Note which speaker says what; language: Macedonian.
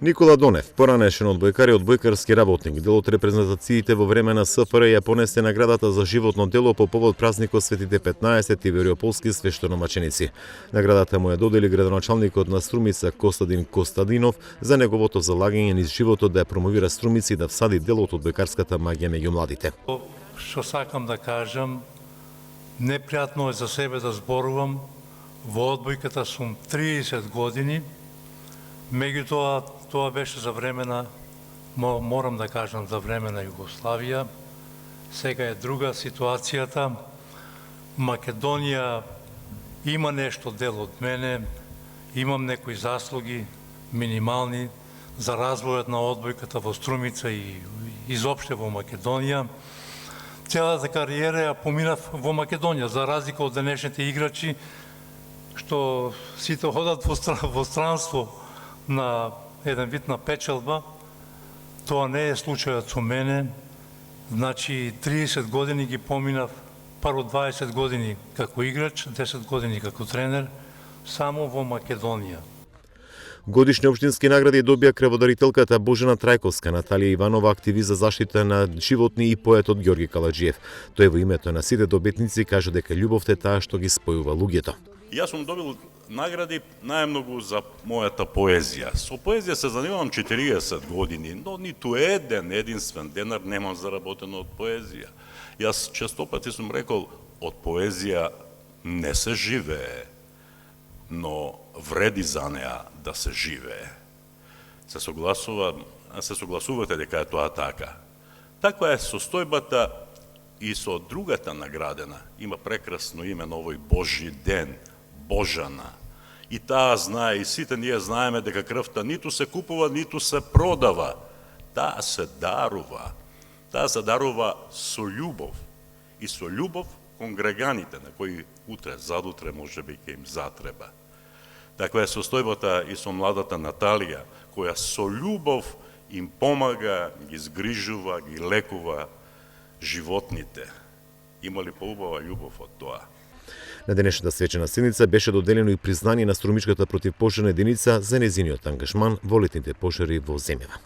Speaker 1: Никола Донев, поранешен одбојкар и одбојкарски работник, дел од репрезентациите во време на СФР ја понесе наградата за животно дело по повод празникот Светите 15 Веројополски свештеномаченици. Наградата му ја додели градоначалникот на Струмица Костадин Костадинов за неговото залагање низ животот да ја промовира Струмица и да всади дел од одбојкарската магија меѓу младите.
Speaker 2: Што сакам да кажам, непријатно е за себе да зборувам. Во одбојката сум 30 години. Меѓутоа, тоа беше за време на, морам да кажам, за време на Југославија. Сега е друга ситуацијата. Македонија има нешто дел од мене, имам некои заслуги минимални за развојот на одбојката во Струмица и изопште во Македонија. Целата кариера ја поминав во Македонија, за разлика од денешните играчи, што сите ходат во странство на еден вид на печалба. Тоа не е случајот со мене. Значи, 30 години ги поминав, паро 20 години како играч, 10 години како тренер, само во Македонија.
Speaker 1: Годишни општински награди добија креводарителката Божена Трајковска, Наталија Иванова, активист за заштита на животни, и поетот Ѓорги Каладжиев. Тој во името на сите добитници кажа дека љубовта е таа што ги спојува луѓето.
Speaker 3: Јас сум добил награди најмногу за мојата поезија. Со поезија се занимавам 40 години, но ниту единствен денар немам заработено од поезија. Јас често пати сум рекол, од поезија не се живее, но вреди за неа да се живее. Се согласувате дека е тоа така. Таква е состојбата и со другата наградена. Има прекрасно име на овој Божји ден, Божана. И таа знае, и сите ние знаеме дека крвта ниту се купува, ниту се продава. Таа се дарува. Таа се дарува со љубов. И со љубов кон граѓаните, на кои утре, задутре, можеби ќе им затреба. Таква е состојбата и со младата Наталија, која со љубов им помага, ги згрижува, ги лекува животните. Има ли поубава љубов од тоа?
Speaker 1: На денешната свечена седница беше доделено и признание на Струмичката противпожарна единица за нејзиниот ангажман во летните пожари во земјава.